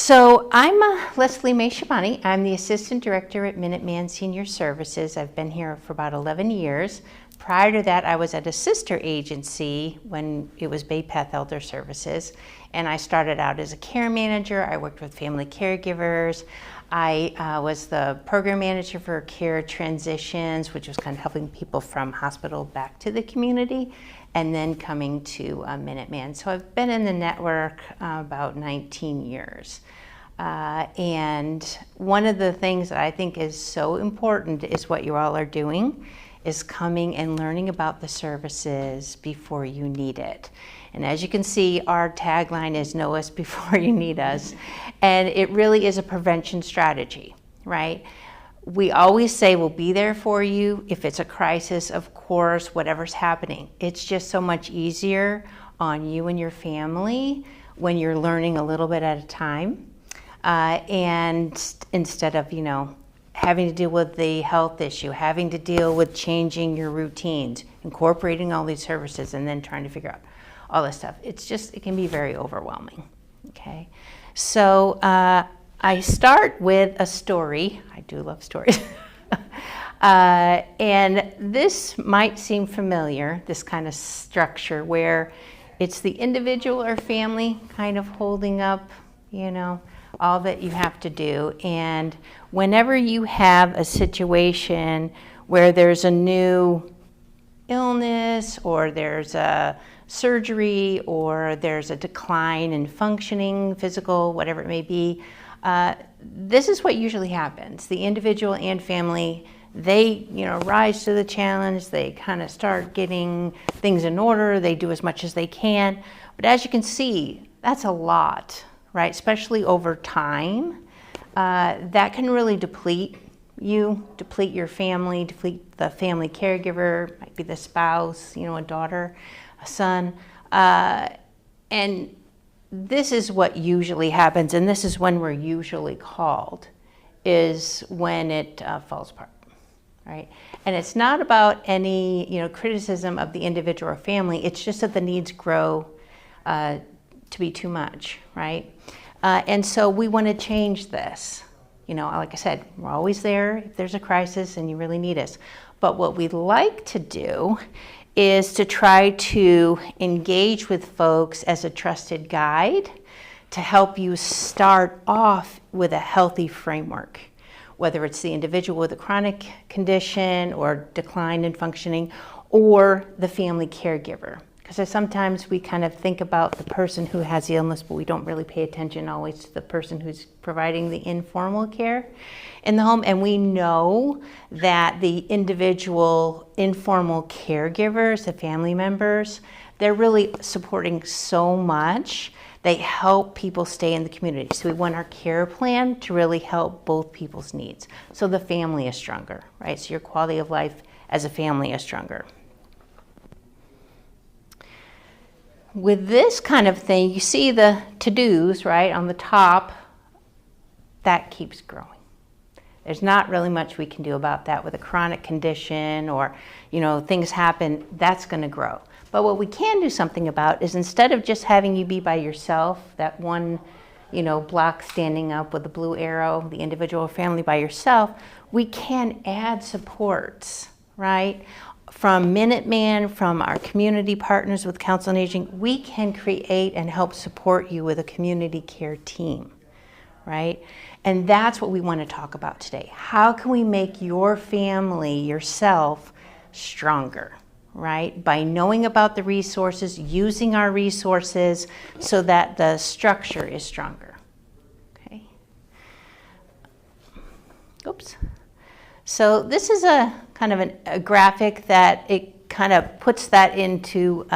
So I'm Leslie Mae Shabani. I'm the Assistant Director at Minuteman Senior Services. I've been here for about 11 years. Prior to that, I was at a sister agency when it was Bay Path Elder Services, and I started out as a care manager. I worked with family caregivers. I was the program manager for care transitions, which was kind of helping people from hospital back to the community, and then coming to Minuteman. So I've been in the network about 19 years. And one of the things that I think is so important is what you all are doing, is coming and learning about the services before you need it. And as you can see, our tagline is know us before you need us. And it really is a prevention strategy, right? We always say we'll be there for you. If it's a crisis, of course, whatever's happening. It's just so much easier on you and your family when you're learning a little bit at a time. And instead of, having to deal with the health issue, having to deal with changing your routines, incorporating all these services, and then trying to figure out all this stuff. It can be very overwhelming, okay? So I start with a story. I do love stories. And this might seem familiar, this kind of structure where it's the individual or family kind of holding up, all that you have to do. And whenever you have a situation where there's a new illness or there's a surgery or there's a decline in functioning, physical, whatever it may be, this is what usually happens. The individual and family, they rise to the challenge. They kind of start getting things in order. They do as much as they can. But as you can see, that's a lot, right? Especially over time. That can really deplete you, deplete your family, deplete the family caregiver, might be the spouse, a daughter, a son. And this is what usually happens, and this is when we're usually called, is when it falls apart, right? And it's not about any criticism of the individual or family. It's just that the needs grow to be too much, right? And so we want to change this. Like I said, we're always there if there's a crisis and you really need us. But what we'd like to do is to try to engage with folks as a trusted guide to help you start off with a healthy framework, whether it's the individual with a chronic condition or decline in functioning, or the family caregiver. Because sometimes we kind of think about the person who has the illness, but we don't really pay attention always to the person who's providing the informal care in the home. And we know that the individual informal caregivers, the family members, they're really supporting so much. They help people stay in the community. So we want our care plan to really help both people's needs. So the family is stronger, right? So your quality of life as a family is stronger. With this kind of thing, you see the to-dos, right, on the top. That keeps growing. There's not really much we can do about that with a chronic condition or, things happen, that's going to grow. But what we can do something about is instead of just having you be by yourself, that one, block standing up with the blue arrow, the individual family by yourself, we can add supports, right? From Minuteman, from our community partners with Council on Aging, we can create and help support you with a community care team, right? And that's what we want to talk about today. How can we make your family, yourself, stronger, right? By knowing about the resources, using our resources so that the structure is stronger, okay? Oops. So this is a kind of a graphic that it kind of puts that into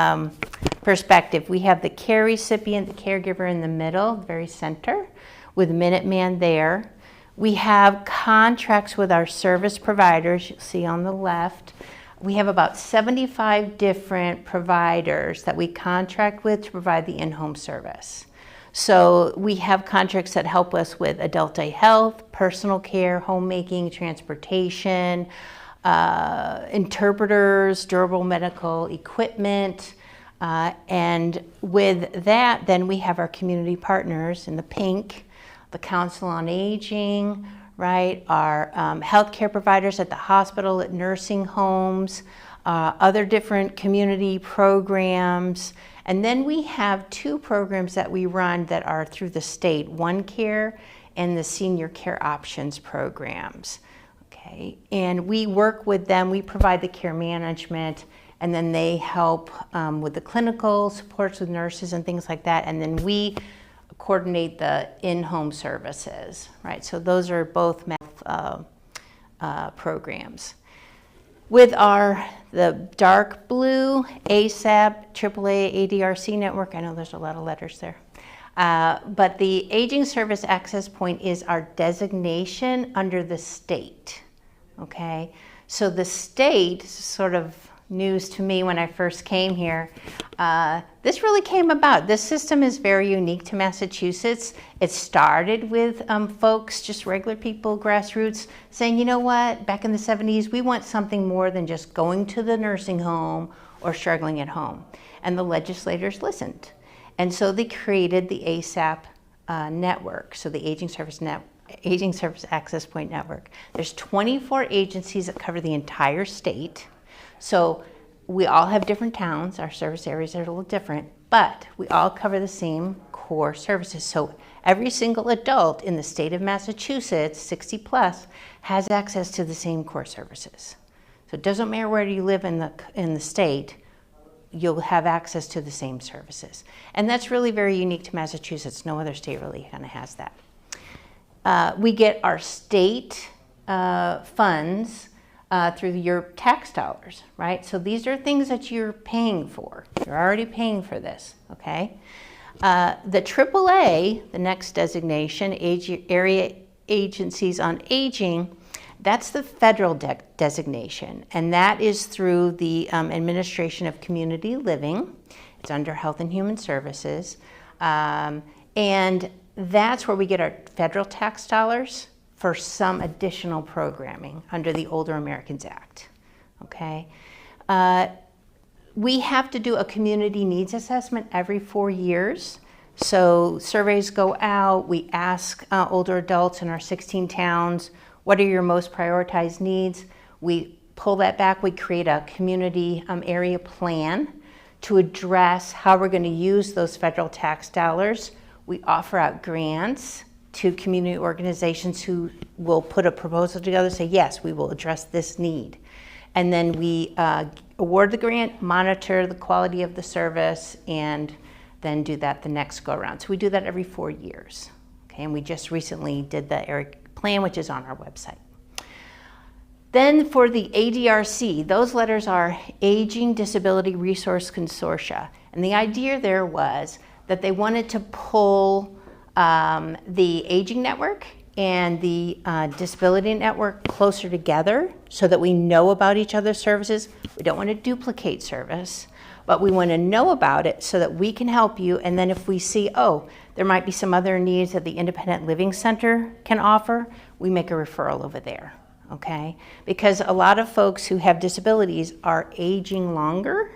perspective. We have the care recipient, the caregiver in the middle, very center, with Minuteman there. We have contracts with our service providers, you'll see on the left. We have about 75 different providers that we contract with to provide the in-home service. So we have contracts that help us with adult day health, personal care, homemaking, transportation, interpreters, durable medical equipment, and with that, then we have our community partners in the pink the Council on Aging, right? Our healthcare providers at the hospital, at nursing homes, other different community programs. And then we have 2 programs that we run that are through the state, One Care and the Senior Care Options programs. Okay, and we work with them, we provide the care management, and then they help with the clinical supports with nurses and things like that, and then we coordinate the in-home services, right? So those are both programs. With the dark blue ASAP, AAA, ADRC network, I know there's a lot of letters there, but the Aging Service Access Point is our designation under the state, okay? So the state, sort of news to me when I first came here, this really came about. This system is very unique to Massachusetts. It started with folks, just regular people, grassroots, saying, you know what, back in the 70s, we want something more than just going to the nursing home or struggling at home. And the legislators listened. And so they created the ASAP network, so the Aging Service Access Point Network. There's 24 agencies that cover the entire state. So we all have different towns, our service areas are a little different, but we all cover the same core services. So every single adult in the state of Massachusetts, 60 plus, has access to the same core services. So it doesn't matter where you live in the state, you'll have access to the same services. And that's really very unique to Massachusetts. No other state really kind of has that. We get our state funds through your tax dollars, right? So these are things that you're paying for. You're already paying for this, okay? The AAA, the next designation, Area Agencies on Aging, that's the federal designation, and that is through the Administration of Community Living. It's under Health and Human Services, and that's where we get our federal tax dollars for some additional programming under the Older Americans Act, okay? We have to do a community needs assessment every 4 years. So surveys go out, we ask older adults in our 16 towns, what are your most prioritized needs? We pull that back, we create a community area plan to address how we're going to use those federal tax dollars. We offer out grants to community organizations who will put a proposal together, say, yes, we will address this need. And then we award the grant, monitor the quality of the service, and then do that the next go around. So we do that every 4 years. Okay, and we just recently did the area plan, which is on our website. Then for the ADRC, those letters are Aging Disability Resource Consortia. And the idea there was that they wanted to pull the Aging Network and the Disability Network closer together so that we know about each other's services. We don't want to duplicate service, but we want to know about it so that we can help you. And then if we see, oh, there might be some other needs that the Independent Living Center can offer, we make a referral over there, okay? Because a lot of folks who have disabilities are aging longer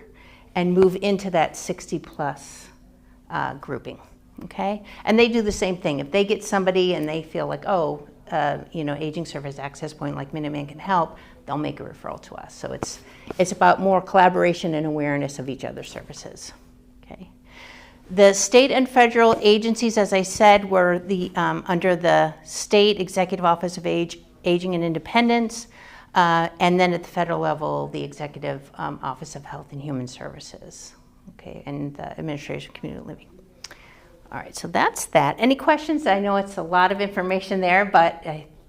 and move into that 60 plus grouping, okay? And they do the same thing. If they get somebody and they feel like, oh, Aging Service Access Point like Minuteman can help, they'll make a referral to us. So it's about more collaboration and awareness of each other's services, okay? The state and federal agencies, as I said, were under the State Executive Office of Aging and Independence, and then at the federal level, the Executive Office of Health and Human Services, okay, and the Administration of Community Living. All right, so that's that. Any questions? I know it's a lot of information there, but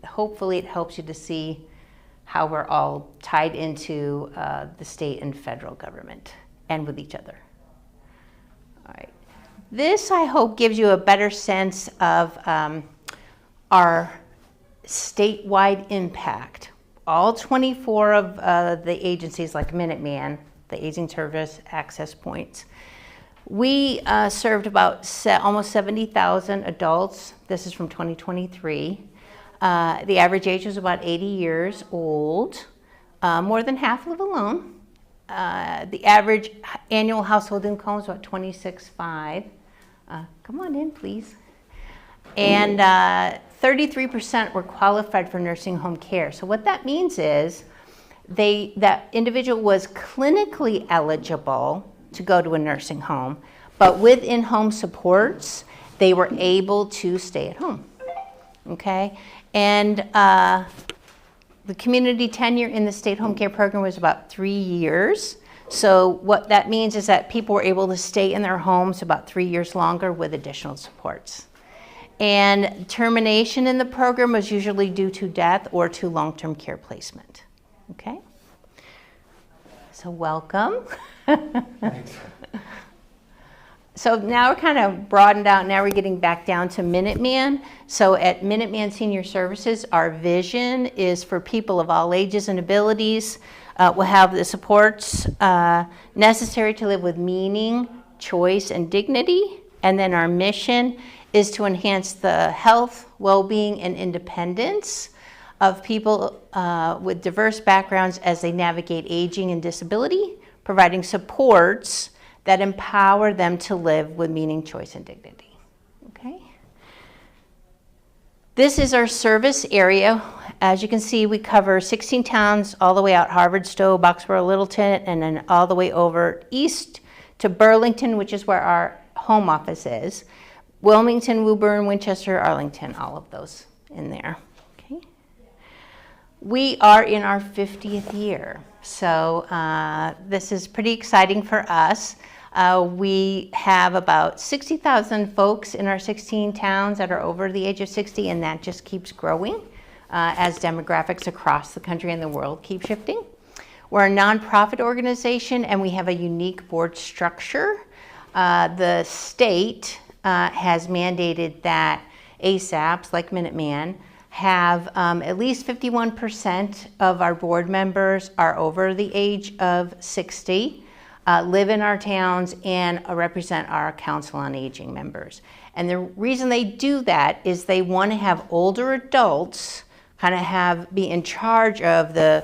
hopefully it helps you to see how we're all tied into the state and federal government and with each other. All right. This, I hope, gives you a better sense of our statewide impact. All 24 of the agencies, like Minuteman, the Aging Service Access Points, we served about almost 70,000 adults. This is from 2023. The average age was about 80 years old. More than half live alone. The average annual household income is about $26,500. Come on in, please. And 33% were qualified for nursing home care. So what that means is that individual was clinically eligible to go to a nursing home, but with in-home supports, they were able to stay at home, okay? And the community tenure in the state home care program was about 3 years. So what that means is that people were able to stay in their homes about 3 years longer with additional supports. And termination in the program was usually due to death or to long-term care placement, okay? So welcome. Thanks. So now we're kind of broadened out. Now we're getting back down to Minuteman. So at Minuteman Senior Services, our vision is for people of all ages and abilities. We'll have the supports necessary to live with meaning, choice, and dignity. And then our mission is to enhance the health, well-being, and independence of people with diverse backgrounds as they navigate aging and disability, providing supports that empower them to live with meaning, choice, and dignity. Okay. This is our service area. As you can see, we cover 16 towns all the way out Harvard, Stow, Boxborough, Littleton, and then all the way over east to Burlington, which is where our home office is. Wilmington, Woburn, Winchester, Arlington, all of those in there. Okay. We are in our 50th year, so this is pretty exciting for us. We have about 60,000 folks in our 16 towns that are over the age of 60, and that just keeps growing as demographics across the country and the world keep shifting. We're a nonprofit organization, and we have a unique board structure. The state has mandated that ASAPs, like Minuteman, have at least 51% of our board members are over the age of 60. Live in our towns and represent our Council on Aging members. And the reason they do that is they want to have older adults kind of be in charge of the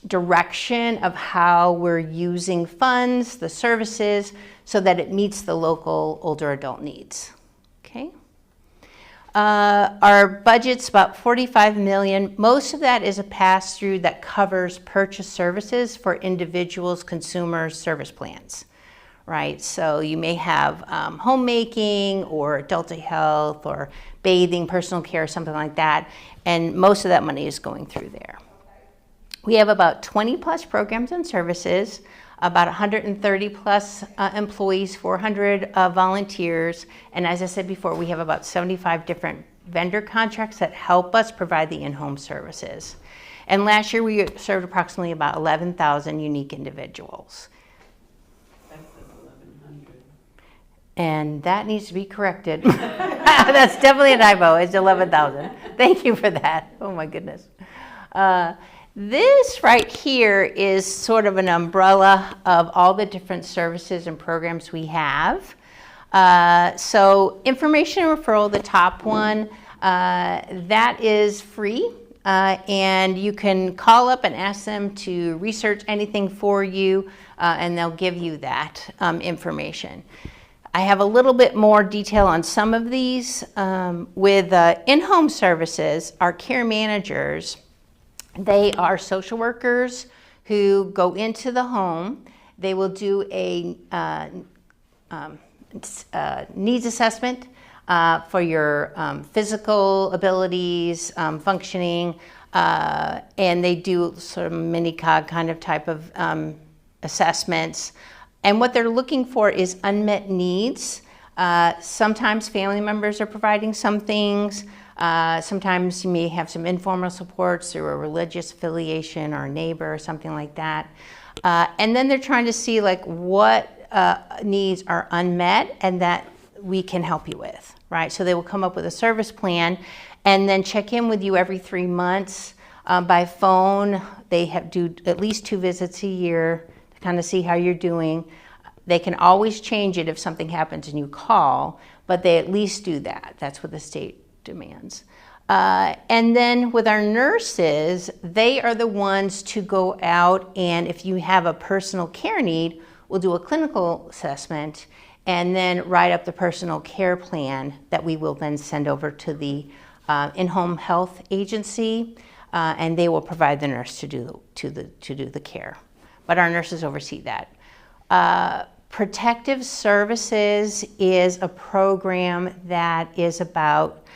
direction of how we're using funds, the services, so that it meets the local older adult needs. Okay. Our budget's about $45 million. Most of that is a pass-through that covers purchase services for individuals, consumers, service plans, right? So you may have homemaking or adult health or bathing, personal care, something like that, and most of that money is going through there. We have about 20 plus programs and services, about 130 plus employees, 400 volunteers, and as I said before, we have about 75 different vendor contracts that help us provide the in-home services. And last year we served approximately about 11,000 unique individuals. That says 1,100. And that needs to be corrected. That's definitely a typo. It's 11,000. Thank you for that. Oh my goodness. This right here is sort of an umbrella of all the different services and programs we have. So information and referral, the top one, that is free. And you can call up and ask them to research anything for you, and they'll give you that information. I have a little bit more detail on some of these. With in-home services, our care managers, they are social workers who go into the home. They will do a needs assessment for your physical abilities, functioning, and they do sort of mini-cog kind of type of assessments. And what they're looking for is unmet needs. Sometimes family members are providing some things. Sometimes you may have some informal supports through a religious affiliation or a neighbor or something like that. And then they're trying to see like what needs are unmet and that we can help you with, right? So they will come up with a service plan and then check in with you every 3 months by phone. They do at least 2 visits a year to kind of see how you're doing. They can always change it if something happens and you call, but they at least do that. That's what the state demands. And then with our nurses, they are the ones to go out, and if you have a personal care need, we'll do a clinical assessment and then write up the personal care plan that we will then send over to the in-home health agency, and they will provide the nurse to do the care. But our nurses oversee that. Protective Services is a program that is about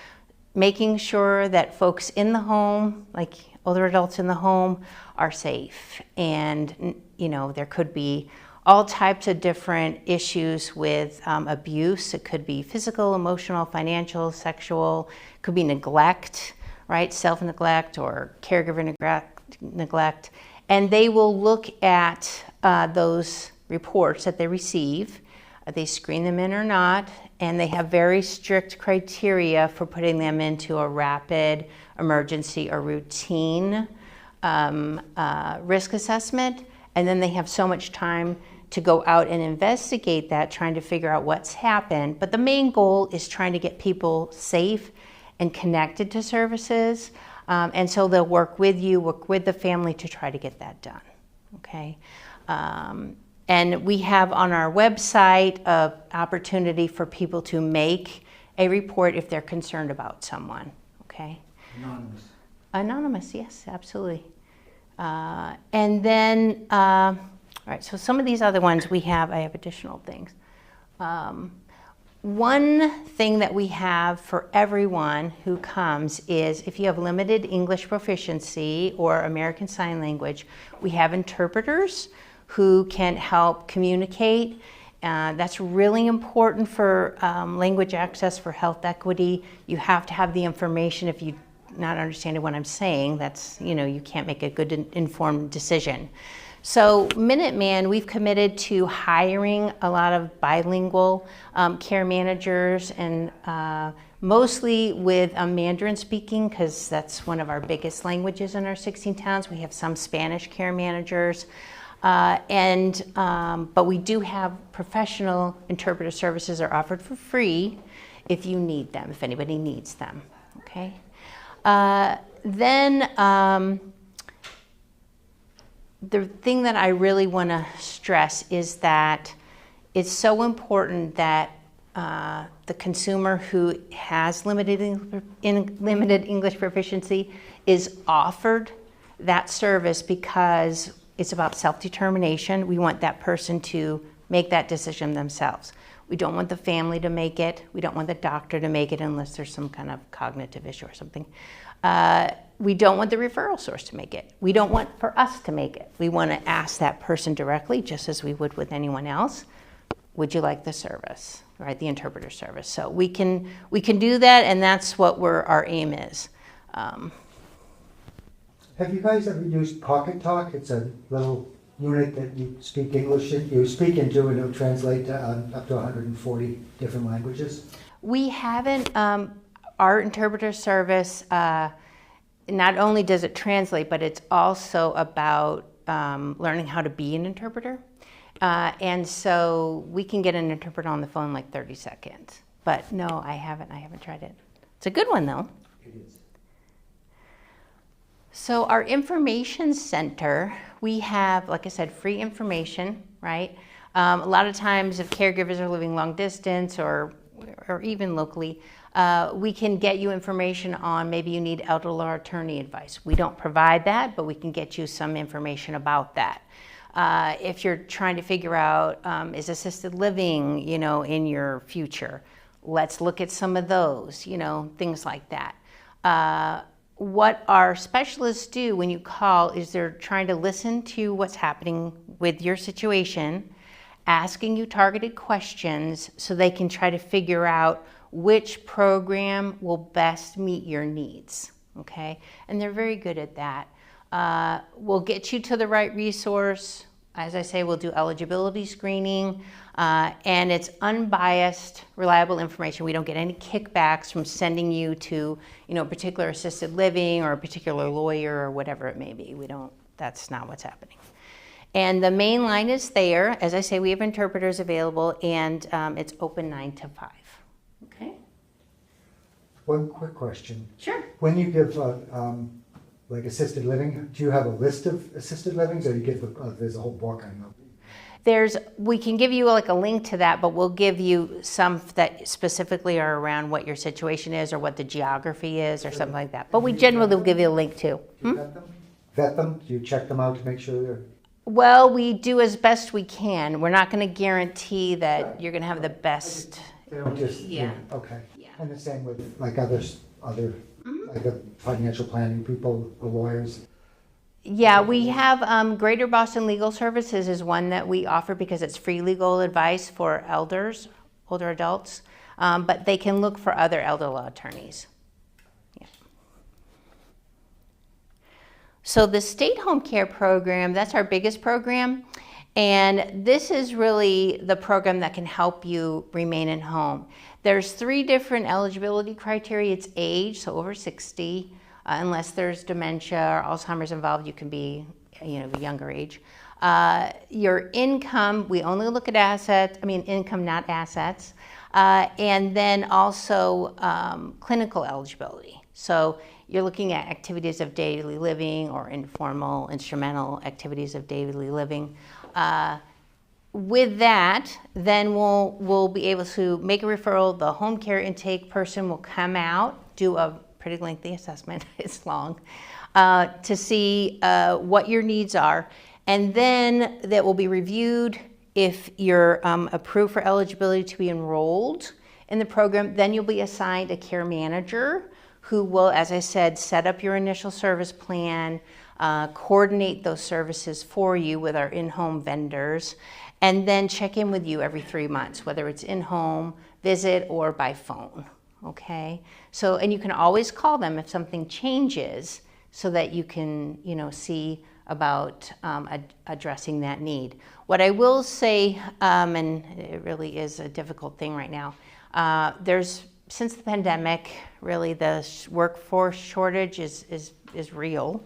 making sure that folks in the home, like older adults in the home, are safe. And, you know, there could be all types of different issues with abuse. It could be physical, emotional, financial, sexual. It could be neglect, right? Self-neglect or caregiver neglect. And they will look at those reports that they receive. They screen them in or not, and they have very strict criteria for putting them into a rapid emergency or routine risk assessment. And then they have so much time to go out and investigate that, trying to figure out what's happened. But the main goal is trying to get people safe and connected to services. And so they'll work with you, work with the family to try to get that done, okay? And we have on our website an opportunity for people to make a report if they're concerned about someone, okay? Anonymous. Anonymous, yes, absolutely. And then, all right, so some of these other ones I have additional things. One thing that we have for everyone who comes is if you have limited English proficiency or American Sign Language, we have interpreters who can help communicate. That's really important for language access for health equity. You have to have the information. If you're not understanding what I'm saying, that's, you know, you can't make a good informed decision. So Minuteman, we've committed to hiring a lot of bilingual care managers, and mostly with Mandarin speaking, because that's one of our biggest languages in our 16 towns. We have some Spanish care managers. But we do have professional interpreter services are offered for free if you need them, if anybody needs them, okay? The thing that I really want to stress is that it's so important that the consumer who has limited English proficiency is offered that service, because it's about self-determination. We want that person to make that decision themselves. We don't want the family to make it. We don't want the doctor to make it unless there's some kind of cognitive issue or something. We don't want the referral source to make it. We don't want for us to make it. We want to ask that person directly, just as we would with anyone else. Would you like the service, right? The interpreter service. So we can do that, and that's what our aim is. Have you guys ever used Pocket Talk? It's a little unit that you speak English in. You speak into, and it'll translate to up to 140 different languages. We haven't. Our interpreter service, not only does it translate, but it's also about learning how to be an interpreter. And so we can get an interpreter on the phone in like 30 seconds. But no, I haven't tried it. It's a good one though. It is. So our information center, we have, like I said, free information, right? A lot of times if caregivers are living long distance or even locally, we can get you information on maybe you need elder law attorney advice. We don't provide that, but we can get you some information about that. If you're trying to figure out, is assisted living, you know, in your future, let's look at some of those, you know, things like that. What our specialists do when you call is they're trying to listen to what's happening with your situation, asking you targeted questions so they can try to figure out which program will best meet your needs, okay? And they're very good at that. We'll get you to the right resource. As I say, we'll do eligibility screening, and it's unbiased, reliable information. We don't get any kickbacks from sending you to, you know, a particular assisted living or a particular lawyer or whatever it may be. That's not what's happening. And the main line is there. As I say, we have interpreters available, and it's open 9 to 5. Okay? One quick question. Sure. When you give like assisted living, do you have a list of assisted livings, or you give there's a whole book? I know. We can give you like a link to that, but we'll give you some that specifically are around what your situation is or what the geography is or something like that. But we generally will give you a link too. Do you vet them? Do you check them out to make sure they're... Well, we do as best we can. We're not going to guarantee that you're going to have the best. They don't just... Yeah. Okay. Yeah. And the same with like other like the financial planning people, the lawyers. Yeah, we have Greater Boston Legal Services is one that we offer because it's free legal advice for elders, older adults, but they can look for other elder law attorneys. Yeah. So the state home care program, that's our biggest program, and this is really the program that can help you remain in home. There's 3 different eligibility criteria. It's age, so over 60. Unless there's dementia or Alzheimer's involved, you can be, a younger age. Your income, we only look at income, not assets. And then also clinical eligibility. So you're looking at activities of daily living or informal, instrumental activities of daily living. With that, then we'll be able to make a referral. The home care intake person will come out, do a pretty lengthy assessment, it's long, to see what your needs are. And then that will be reviewed. If you're approved for eligibility to be enrolled in the program, then you'll be assigned a care manager who will, as I said, set up your initial service plan, coordinate those services for you with our in-home vendors, and then check in with you every 3 months, whether it's in-home visit or by phone. Okay, so, and you can always call them if something changes so that you can, see about addressing that need. What I will say, and it really is a difficult thing right now, since the pandemic, really the workforce shortage is real,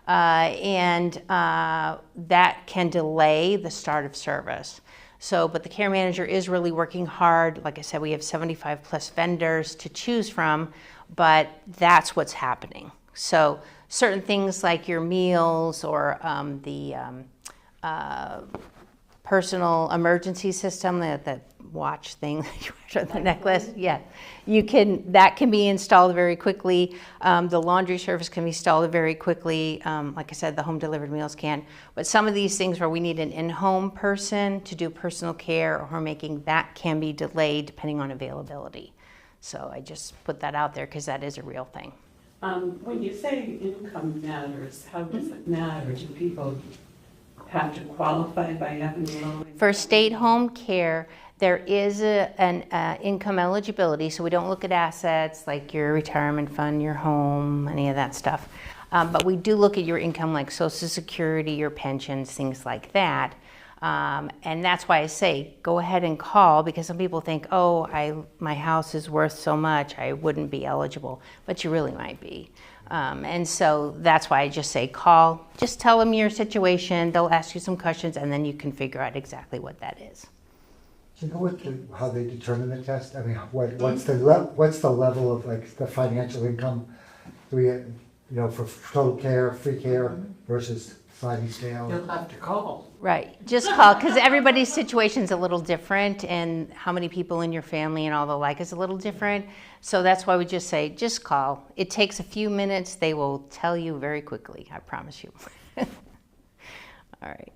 and that can delay the start of service. So, but the care manager is really working hard. Like I said, we have 75 plus vendors to choose from, but that's what's happening. So certain things like your meals or the personal emergency system, that watch thing that you wear on the necklace, yeah, that can be installed very quickly. The laundry service can be installed very quickly. Like I said, the home delivered meals can. But some of these things where we need an in-home person to do personal care or homemaking, that can be delayed depending on availability. So I just put that out there because that is a real thing. When you say income matters, how does it matter? Do people have to qualify by having low income? For state home care, there is an income eligibility, so we don't look at assets like your retirement fund, your home, any of that stuff. But we do look at your income like Social Security, your pensions, things like that. And that's why I say go ahead and call, because some people think, my house is worth so much, I wouldn't be eligible, but you really might be. And so that's why I just say call. Just tell them your situation. They'll ask you some questions, and then you can figure out exactly what that is. Do you know how they determine the test? I mean, what's the level of like the financial income? Do we, for total care, free care versus sliding scale? You'll have to call. Right, just call, because everybody's situation's a little different, and how many people in your family and all the like is a little different. So that's why we just say, just call. It takes a few minutes. They will tell you very quickly, I promise you. All right.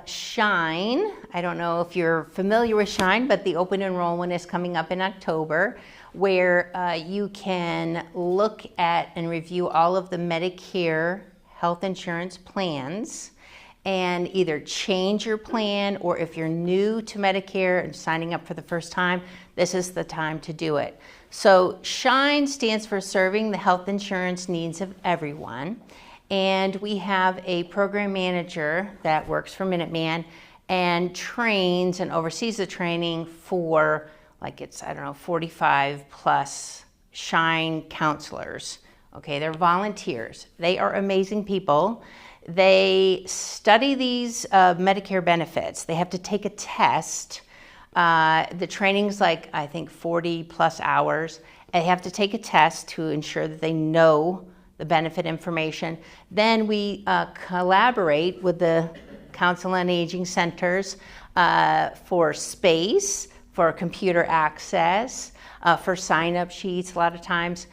Shine, I don't know if you're familiar with Shine, but the open enrollment is coming up in October, where you can look at and review all of the Medicare health insurance plans and either change your plan, or if you're new to Medicare and signing up for the first time, this is the time to do it. So SHINE stands for Serving the Health Insurance Needs of Everyone. And we have a program manager that works for Minuteman and trains and oversees the training for 45 plus SHINE counselors. Okay, they're volunteers. They are amazing people. They study these Medicare benefits. They have to take a test. The training's I think 40 plus hours. They have to take a test to ensure that they know the benefit information. Then we collaborate with the Council on Aging centers for space, for computer access, for sign-up sheets a lot of times,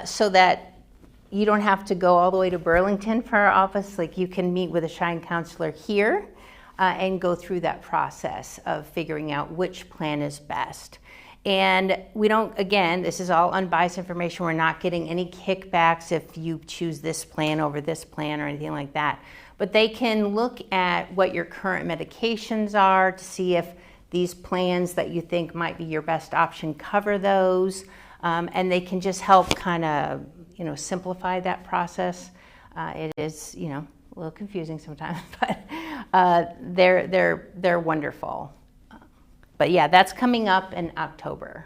so that you don't have to go all the way to Burlington for our office. Like, you can meet with a Shine counselor here and go through that process of figuring out which plan is best. And we don't, again, this is all unbiased information. We're not getting any kickbacks if you choose this plan over this plan or anything like that. But they can look at what your current medications are to see if these plans that you think might be your best option cover those. And they can just help kind of, simplify that process. It is, a little confusing sometimes, but they're wonderful. But yeah, that's coming up in October.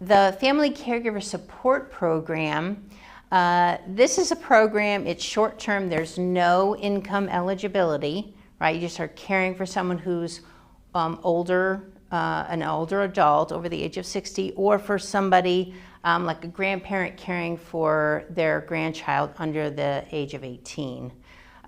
The Family Caregiver Support Program, this is a program, it's short-term, there's no income eligibility, right? You just are caring for someone who's older, an older adult over the age of 60, or for somebody like a grandparent caring for their grandchild under the age of 18.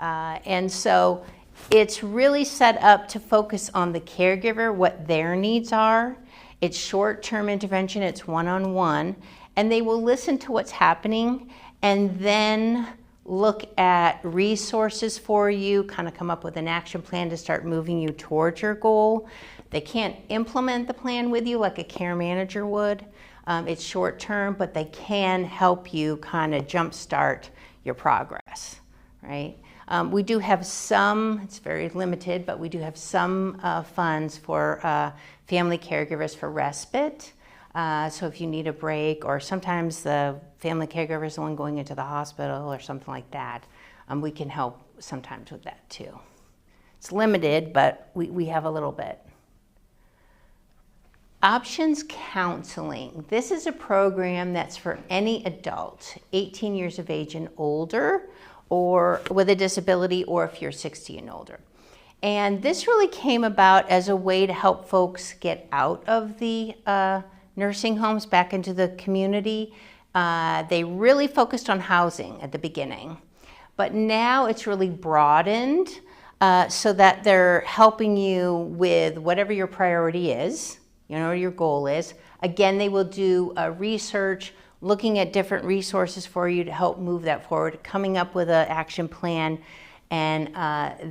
And so it's really set up to focus on the caregiver, what their needs are. It's short-term intervention, it's one-on-one, and they will listen to what's happening and then look at resources for you, kind of come up with an action plan to start moving you towards your goal. They can't implement the plan with you like a care manager would. It's short-term, but they can help you kind of jumpstart your progress, right? We do have some, it's very limited, but we do have some funds for family caregivers for respite. So if you need a break, or sometimes the family caregiver is the one going into the hospital or something like that, we can help sometimes with that too. It's limited, but we have a little bit. Options Counseling. This is a program that's for any adult, 18 years of age and older, or with a disability, or if you're 60 and older. And this really came about as a way to help folks get out of the nursing homes back into the community. They really focused on housing at the beginning, but now it's really broadened so that they're helping you with whatever your priority is, your goal is. Again, they will do research, looking at different resources for you to help move that forward, coming up with an action plan, and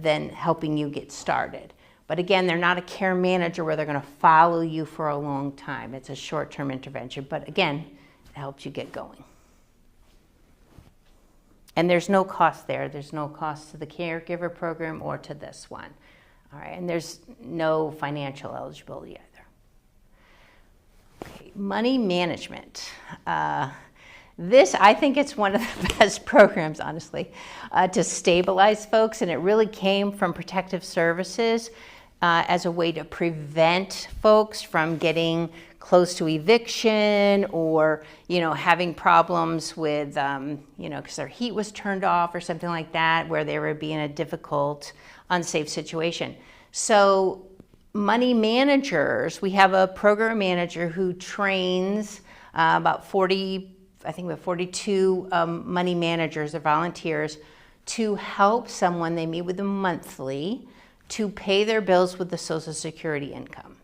then helping you get started. But again, they're not a care manager where they're going to follow you for a long time. It's a short-term intervention, but again, it helps you get going. And there's no cost there. There's no cost to the caregiver program or to this one. All right, and there's no financial eligibility either. Okay, money management. This, I think it's one of the best programs, honestly, to stabilize folks, and it really came from Protective Services as a way to prevent folks from getting close to eviction, or having problems with because their heat was turned off or something like that, where they would be in a difficult, unsafe situation. So money managers, we have a program manager who trains about 40, I think we have 42 money managers or volunteers to help someone. They meet with them monthly to pay their bills with the Social Security income.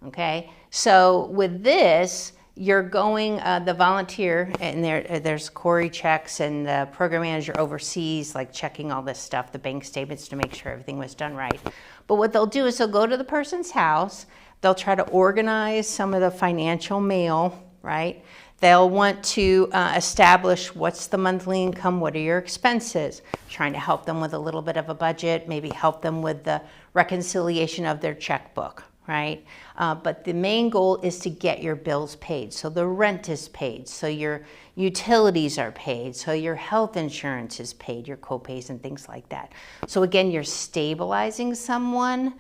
Okay, so with this, you're going, the volunteer, and there's Corey checks, and the program manager oversees like checking all this stuff, the bank statements, to make sure everything was done right. But what they'll do is they'll go to the person's house, they'll try to organize some of the financial mail, right? They'll want to establish what's the monthly income, what are your expenses, trying to help them with a little bit of a budget, maybe help them with the reconciliation of their checkbook, right? But the main goal is to get your bills paid. So the rent is paid, so your utilities are paid, so your health insurance is paid, your co-pays and things like that. So again, you're stabilizing someone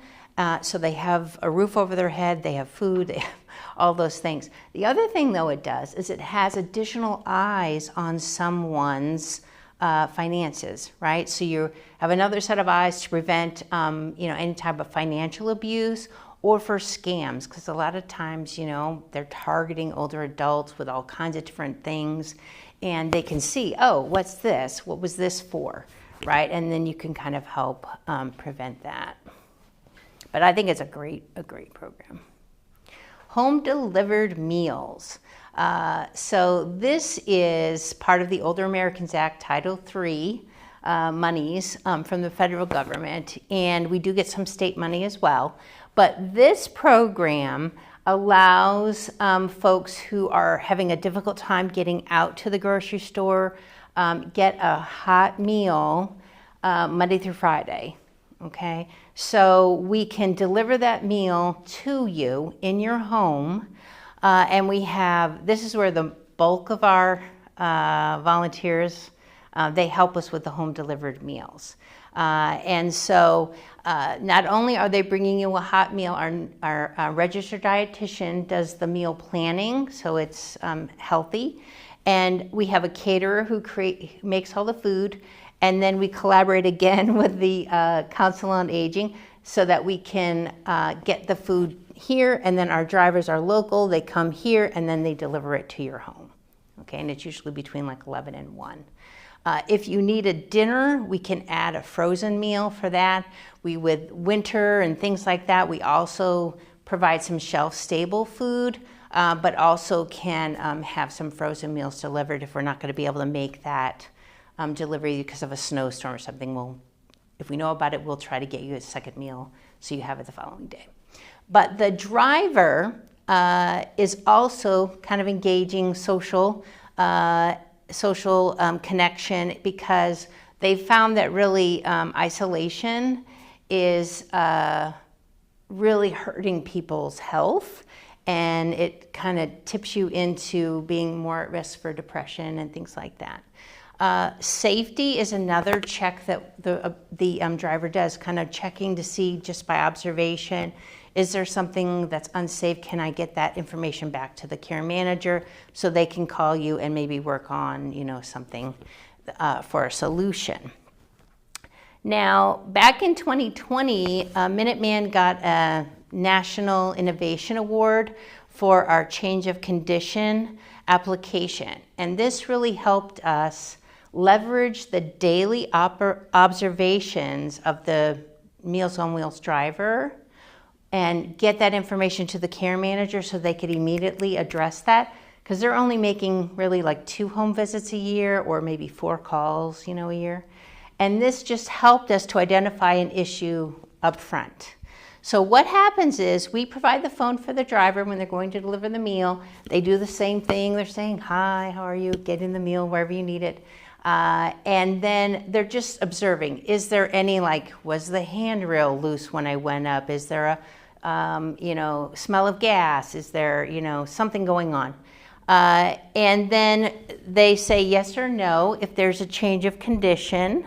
so they have a roof over their head, they have food, they have all those things. The other thing, though, it does is it has additional eyes on someone's finances, right? So you have another set of eyes to prevent, any type of financial abuse or for scams, because a lot of times, they're targeting older adults with all kinds of different things, and they can see, oh, what's this? What was this for, right? And then you can kind of help prevent that. But I think it's a great program. Home delivered meals. So this is part of the Older Americans Act, Title III monies from the federal government, and we do get some state money as well. But this program allows folks who are having a difficult time getting out to the grocery store get a hot meal Monday through Friday. Okay, so we can deliver that meal to you in your home, and we have, this is where the bulk of our volunteers, they help us with the home delivered meals. And so not only are they bringing you a hot meal, our registered dietitian does the meal planning, so it's healthy. And we have a caterer who makes all the food. And then we collaborate again with the Council on Aging so that we can get the food here. And then our drivers are local. They come here and then they deliver it to your home. Okay, and it's usually between like 11 and 1. If you need a dinner, we can add a frozen meal for that. With winter and things like that, we also provide some shelf-stable food, but also can have some frozen meals delivered if we're not going to be able to make that delivery because of a snowstorm or something. If we know about it, we'll try to get you a second meal so you have it the following day. But the driver is also kind of engaging social connection, because they found that really isolation is really hurting people's health, and it kind of tips you into being more at risk for depression and things like that. Safety is another check that the driver does, kind of checking to see just by observation, is there something that's unsafe? Can I get that information back to the care manager so they can call you and maybe work on, something for a solution. Now, back in 2020, Minuteman got a National Innovation Award for our change of condition application. And this really helped us leverage the daily observations of the Meals on Wheels driver and get that information to the care manager so they could immediately address that, because they're only making really like 2 home visits a year or maybe 4 calls, a year. And this just helped us to identify an issue up front. So what happens is we provide the phone for the driver when they're going to deliver the meal. They do the same thing. They're saying, hi, how are you? Get in the meal wherever you need it. And then they're just observing. Is there any, was the handrail loose when I went up? Is there a, smell of gas? Is there, something going on? And then they say yes or no if there's a change of condition.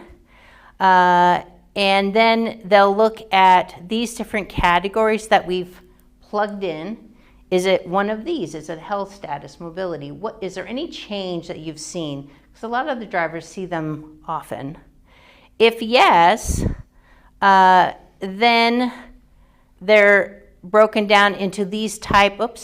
And then they'll look at these different categories that we've plugged in. Is it one of these? Is it health status, mobility? Is there any change that you've seen? Because a lot of the drivers see them often. If yes, then they're broken down into these type of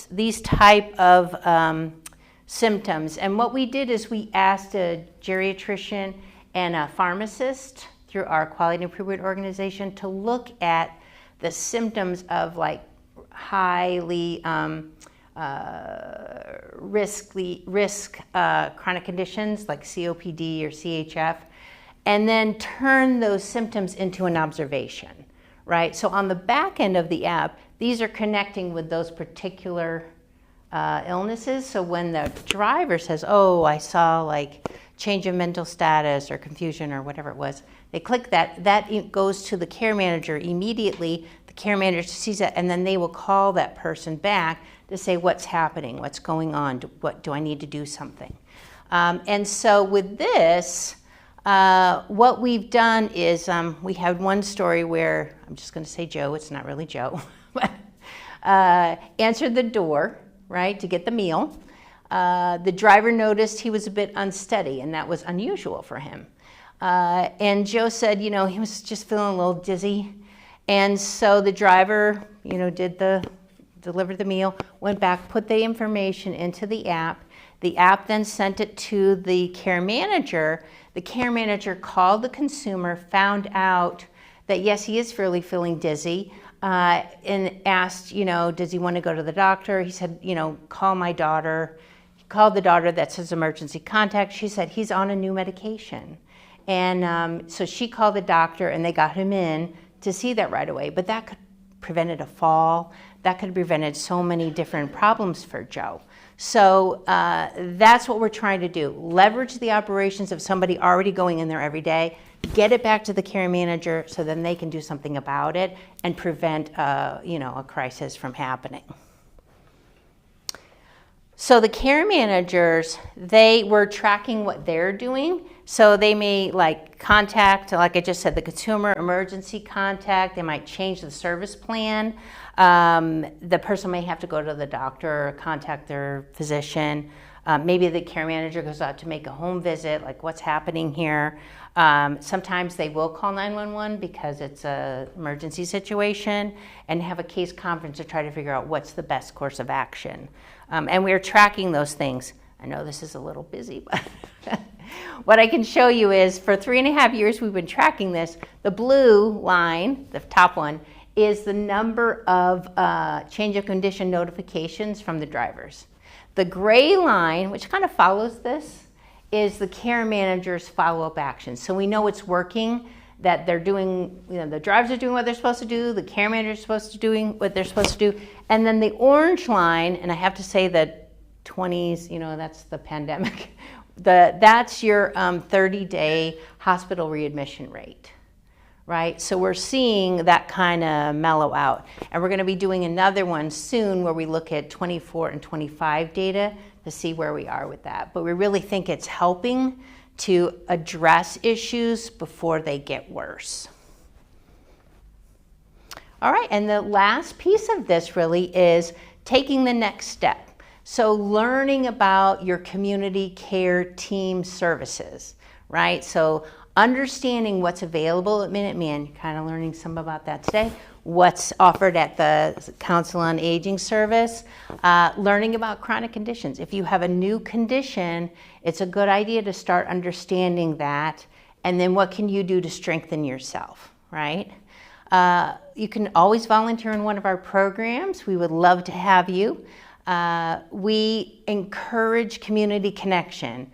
symptoms. And what we did is we asked a geriatrician and a pharmacist through our quality improvement organization to look at the symptoms of highly risk chronic conditions like COPD or CHF, and then turn those symptoms into an observation, right? So on the back end of the app, these are connecting with those particular illnesses. So when the driver says, oh, I saw change of mental status or confusion or whatever it was, they click that goes to the care manager immediately. The care manager sees that, and then they will call that person back to say what's happening, what's going on, do I need to do something? And so with this, what we've done is we had one story where, I'm just going to say Joe, it's not really Joe, but answered the door, right, to get the meal. The driver noticed he was a bit unsteady, and that was unusual for him. And Joe said, he was just feeling a little dizzy. And so the driver, did the delivered the meal, went back, put the information into the app. The app then sent it to the care manager. The care manager called the consumer, found out that yes, he is feeling dizzy, and asked, does he want to go to the doctor? He said, call my daughter. He called the daughter, that's his emergency contact. She said, he's on a new medication. And so she called the doctor and they got him in to see that right away. But that could prevented a fall. That could have prevented so many different problems for Joe. So that's what we're trying to do. Leverage the operations of somebody already going in there every day, get it back to the care manager so then they can do something about it and prevent a crisis from happening. So the care managers, they were tracking what they're doing. So they may contact, like I just said, the consumer emergency contact. They might change the service plan. The person may have to go to the doctor or contact their physician. Maybe the care manager goes out to make a home visit, like what's happening here. Sometimes they will call 911 because it's an emergency situation and have a case conference to try to figure out what's the best course of action. And we're tracking those things. I know this is a little busy, but what I can show you is for 3.5 years we've been tracking this. The blue line, the top one, is the number of change of condition notifications from the drivers. The gray line, which kind of follows this, is the care manager's follow-up action. So we know it's working, that they're doing, the drivers are doing what they're supposed to do, the care manager is supposed to doing what they're supposed to do, and then the orange line, and I have to say that 20s, that's the pandemic, that's your 30-day hospital readmission rate, right? So we're seeing that kind of mellow out. And we're going to be doing another one soon where we look at 24 and 25 data to see where we are with that. But we really think it's helping to address issues before they get worse. All right, and the last piece of this really is taking the next step. So learning about your community care team services, right? So understanding what's available at Minuteman, you're kind of learning some about that today, what's offered at the Council on Aging service, learning about chronic conditions. If you have a new condition, it's a good idea to start understanding that, and then what can you do to strengthen yourself, right? You can always volunteer in one of our programs. We would love to have you. We encourage community connection.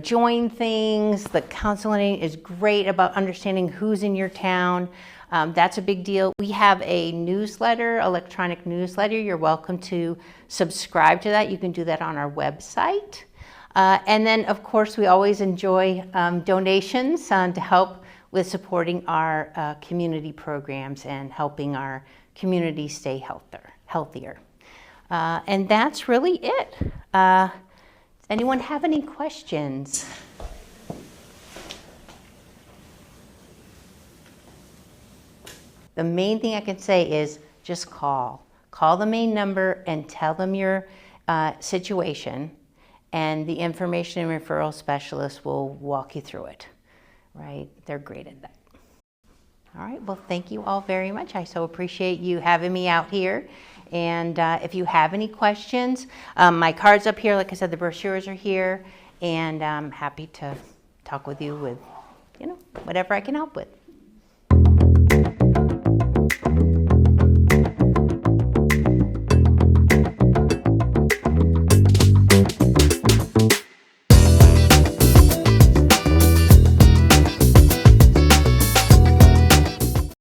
Join things. The counseling is great about understanding who's in your town. That's a big deal. We have a newsletter, electronic newsletter. You're welcome to subscribe to that. You can do that on our website. And then, of course, we always enjoy donations to help with supporting our community programs and helping our community stay healthier. And that's really it. Anyone have any questions? The main thing I can say is just call. Call the main number and tell them your situation, and the information and referral specialist will walk you through it, right? They're great at that. All right, well, thank you all very much. I so appreciate you having me out here. And if you have any questions, my card's up here. Like I said, the brochures are here, and I'm happy to talk with you with, whatever I can help with.